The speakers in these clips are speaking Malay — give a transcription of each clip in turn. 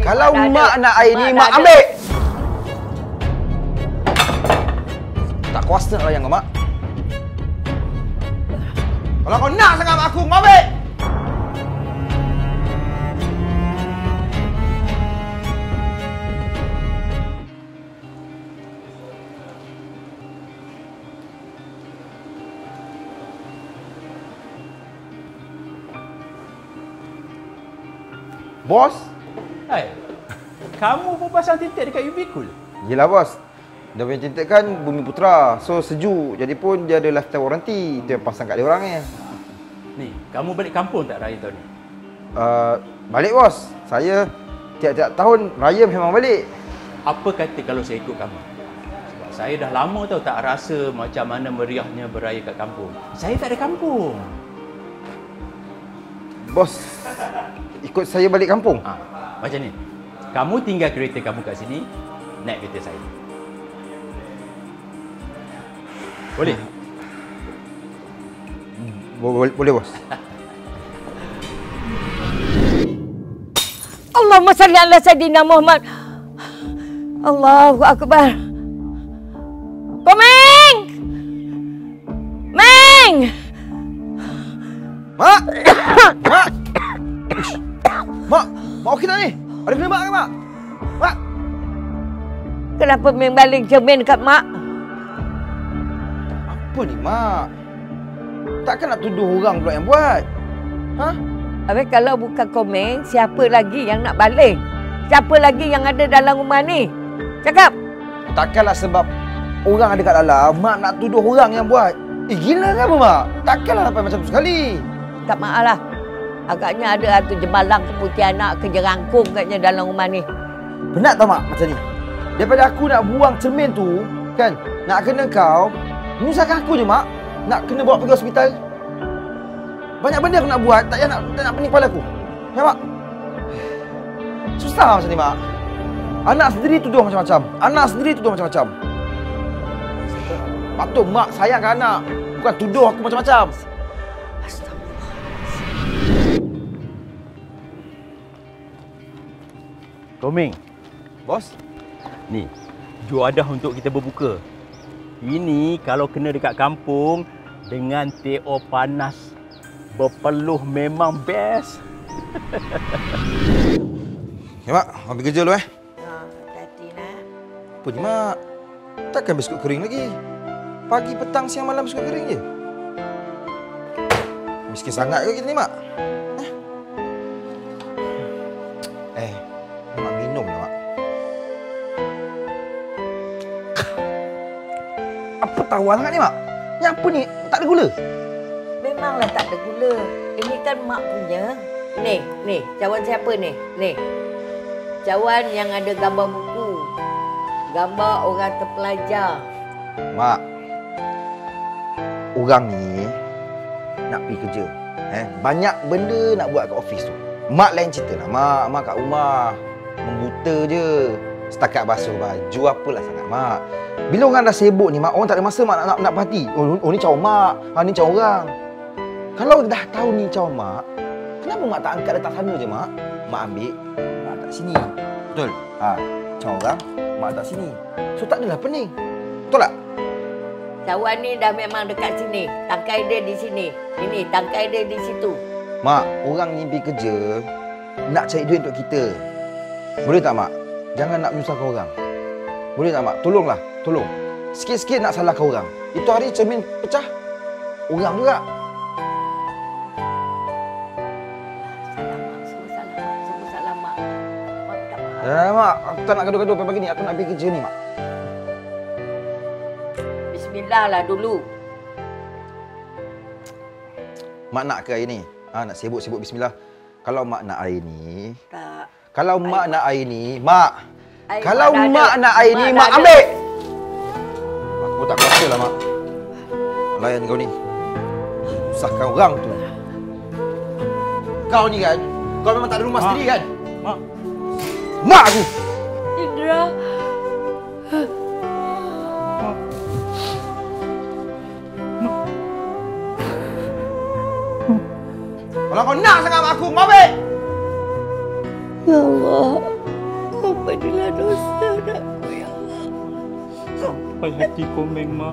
Kalau mak nak air ni, mak ambil! Tak kuasa nak layan kau, mak. Kalau kau nak sangat mak aku, kau ambil! Bos? Hai, kamu pun pasang titik dekat UV Cool? Yelah bos. Dia punya titik kan Bumi Putra. So sejuk. Jadi pun dia ada lifetime warranty. Itu yang pasang kat dia orang ni. Ni, kamu balik kampung tak raya tahun ni? Balik bos. Saya tiap-tiap tahun raya memang balik. Apa kata kalau saya ikut kamu? Sebab saya dah lama tau tak rasa macam mana meriahnya beraya kat kampung. Saya tak ada kampung. Bos, ikut saya balik kampung? Macam ni. Kamu tinggal kereta kamu kat sini, naik kereta saya. Boleh? Boleh bos. Allahumma salli ala Sayyidina Muhammad. Allahu Akbar. Komeng! Meng! Mak! Mak! Uish. Mak! Mak okey tak ni? Ada kena mak ke mak? Mak! Kenapa Meng baling cermin kat mak? Apa ni mak? Takkan nak tuduh orang pula yang buat? Ha? Habis kalau bukan Komeng, siapa lagi yang nak baling? Siapa lagi yang ada dalam rumah ni? Cakap! Takkanlah sebab orang ada kat dalam, mak nak tuduh orang yang buat. Gila ke apa mak? Takkanlah sampai macam tu sekali. Tak maaf lah. Agaknya ada hantu jemalang ke putih anak ke jerangkung katnya dalam rumah ni. Penat tak mak macam ni? Daripada aku nak buang cermin tu, kan? Nak kena kau, menyusahkan aku je mak. Nak kena bawa pergi hospital. Banyak benda aku nak buat, tak nak pening kepala aku. Ya mak? Susah macam ni mak. Anak sendiri tuduh macam-macam. Anak sendiri tuduh macam-macam. Patut mak sayangkan anak. Bukan tuduh aku macam-macam. Komeng. Bos? Ni, juadah untuk kita berbuka. Ini kalau kena dekat kampung dengan teh-o panas berpeluh memang best. Ya mak, ambil kerja dulu Hati-hati nak. Apa ni mak? Takkan biskut kering lagi? Pagi, petang, siang, malam biskut kering je? Miskin sangat ke kita ni mak? Mak minum lah mak. Apa tawar sangat ni mak? Yang apa ni? Tak ada gula? Memanglah tak ada gula. Ini kan mak punya. Ni, cawan siapa ni? Ni. Cawan yang ada gambar buku. Gambar orang terpelajar. Mak, orang ni nak pergi kerja. Banyak benda nak buat kat office tu. Mak lain cerita lah. Mak kat rumah membuta je. Setakat basuh baju apalah sangat mak. Bila orang dah sibuk ni mak, orang tak ada masa mak nak perhati. Oh ni cawan mak, ni cawan orang. Kalau dah tahu ni cawan mak, kenapa mak tak angkat letak sana je mak? Mak ambil, mak letak sini. Betul? Cawan orang, mak letak sini. So tak adalah pening. Betul tak? Cawan ni dah memang dekat sini. Tangkai dia di sini. Ini tangkai dia di situ. Mak, orang ni pergi kerja nak cari duit untuk kita. Boleh tak mak? Jangan nak menyusahkan orang. Boleh tak mak? Tolonglah, tolong. Sikit-sikit nak salahkan orang. Itu hari cermin pecah, orang juga. Semua salah mak. Mak tak faham. Mak, aku tak nak gaduh-gaduh pagi ni. Aku nak pergi kerja ni mak. Bismillah lah dulu. Mak nak ke air ni? Nak sibuk-sibuk bismillah. Kalau mak nak air ni, Tak. kalau mak nak air ni, mak. Air Kalau mak dah mak ada. nak air ni, Mak mak dah ada. ambil. Aku tak kuasa lah mak. Layan kau ni. Susahkan orang tu. Kau ni kan, kau memang tak ada rumah sendiri kan? Mak. Mak aku. Indra. Kalau kau nak sangat mak aku, kau ambil. Ya Allah. Ampunilah dosa anakku, ya Allah. Sampai hati Komeng, Mak.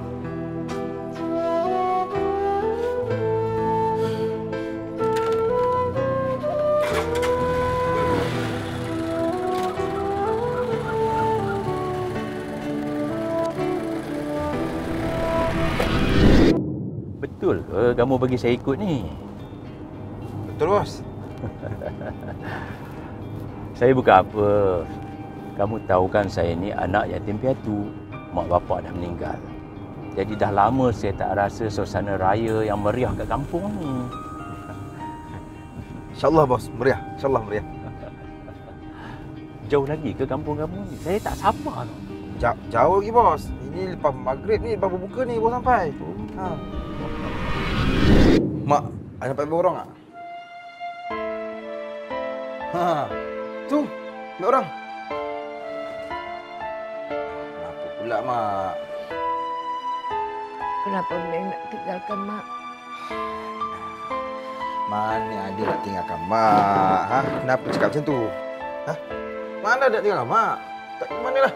Betul ke kamu bagi saya ikut ni? Betul, bos. Saya bukan apa. Kamu tahu kan saya ni anak yatim piatu. Mak bapak dah meninggal. Jadi dah lama saya tak rasa suasana raya yang meriah kat kampung ni. InsyaAllah, bos. Meriah. InsyaAllah meriah. Jauh lagi ke kampung kamu ni? Saya tak sabar tu. Jauh lagi, bos. Ini lepas maghrib ni, lepas berbuka ni baru sampai. Ha. Mak, ada nampak banyak orang tak? Ha. Tu, banyak orang. Kenapa pula, Mak? Kenapa Meng nak tinggalkan Mak? Mana ada nak tinggalkan Mak? Ha? Kenapa cakap macam tu? Ha? Mana ada tinggalkan Mak? Tak ke mana lah?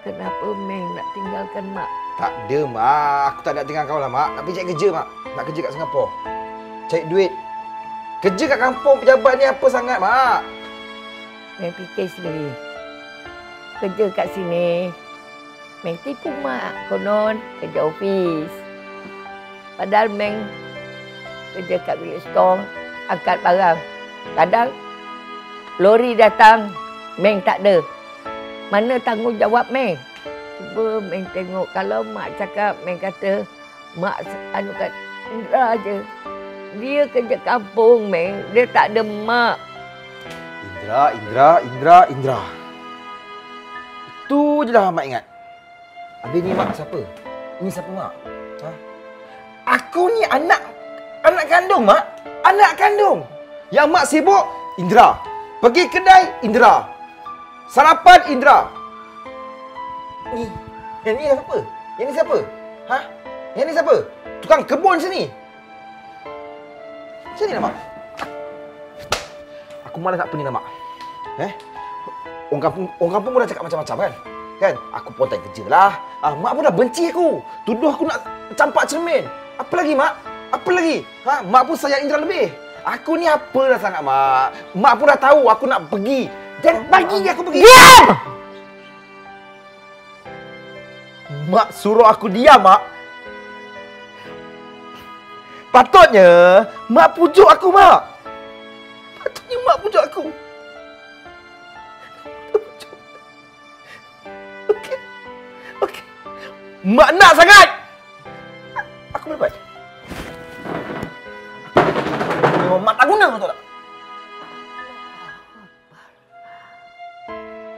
Kenapa Meng nak tinggalkan Mak? Tak ada, Mak. Aku tak nak tinggal kau lah, Mak. Nak pergi cari kerja, Mak. Nak kerja kat Singapura. Cari duit. Kerja kat kampung pejabat ni apa sangat, Mak? Meng fikir sendiri. Kerja kat sini, Meng tipu Mak. Konon kerja ofis. Padahal Meng kerja kat bilik store, angkat barang. Kadang lori datang, Meng tak ada. Mana tanggungjawab Meng? Cuba Meng tengok. Kalau Mak cakap, Meng kata Mak anukan Indra je. Dia kerja kampung, Meng. Dia tak ada Mak. Indra. Itu je lah Mak ingat. Habis ni Mak siapa? Ini siapa, Mak? Ha? Aku ni anak kandung, Mak. Anak kandung. Yang Mak sibuk, Indra. Pergi kedai, Indra. Sarapan, Indra. Yang ni siapa? Yang ni siapa? Ha? Yang ni siapa? Tukang kebun sini. Macam ni lah, Mak. Aku malas nak pening lah, Mak. Orang kampung pun dah cakap macam-macam kan? Kan? Aku pun tak kerja lah. Mak pun dah benci aku. Tuduh aku nak campak cermin. Apa lagi, Mak? Apa lagi? Ha? Mak pun sayang Indra lebih. Aku ni apalah sangat, Mak. Mak pun dah tahu aku nak pergi. Dan bagi aku pergi. Diam! Mak suruh aku diam, Mak. Patutnya Mak pujuk aku, Mak. Patutnya Mak pujuk aku. Okey. Mak nak sangat. Aku boleh buat. Memang Mak tak guna, tahu tak?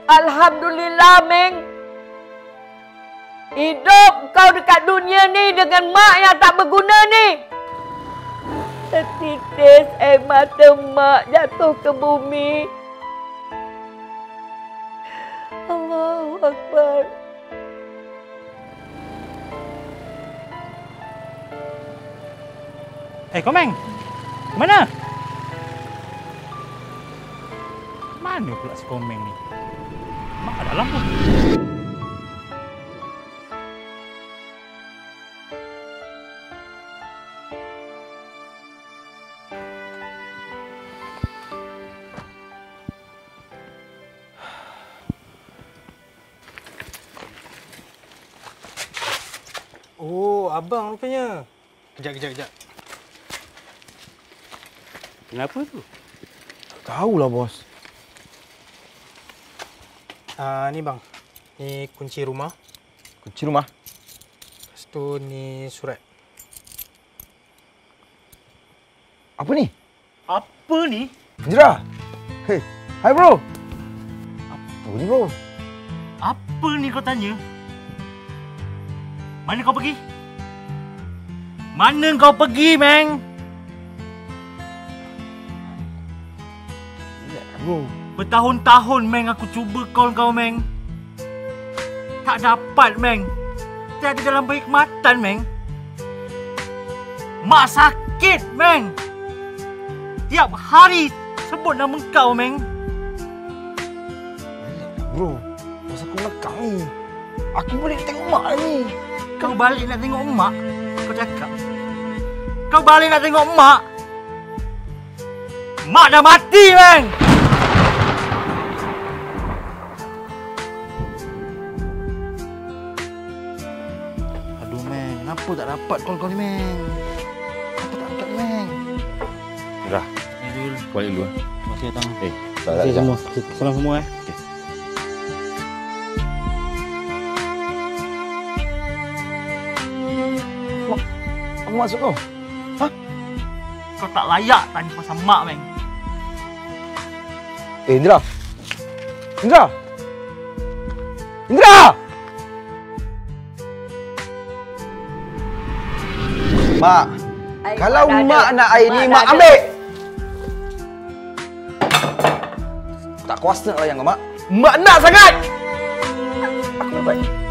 Alhamdulillah, Meng. Hidup kau dekat dunia ni dengan Mak yang tak berguna ni. Setitis air mata Mak jatuh ke bumi. Allahu Akbar. Komeng. Mana? Mana pula si Komeng ni? Mak kat dalam pun. Oh, abang rupanya. Kejap. Kenapa tu? Tahulah, bos. Ni bang. Ni kunci rumah. Kunci rumah. Lepas tu ni surat. Apa ni? Apa ni? Indra. Hey. Hai, bro. Apa ni, bro? Apa ni kau tanya? Mana kau pergi? Mana kau pergi, Meng? Bro. Bertahun-tahun, Meng, aku cuba call kau, Meng. Tak dapat, Meng. Tiada dalam perkhidmatan, Meng. Mak sakit, Meng. Tiap hari Sebut nama kau, Meng. Bro, masa aku belakang ni. Aku boleh tengok mak ni. Kau balik nak tengok emak? Kau cakap. Kau balik nak tengok emak? Mak dah mati, Meng! Aduh, Meng. Kenapa tak dapat call kau ni, Meng? Kenapa tak angkat, Meng? Dah. Balik dulu. Terima kasih datang. Tak Terima kasih semua. Salam semua, Aku masuk kau. Kau tak layak tanya pasal mak, Meng. Indra! Indra! Indra! Mak, Air kalau mak dah mak ada. nak air ni, Mak mak dah ada. ambil! Tak kuasa nak layan kau, Mak. Mak nak sangat! Aku dapat.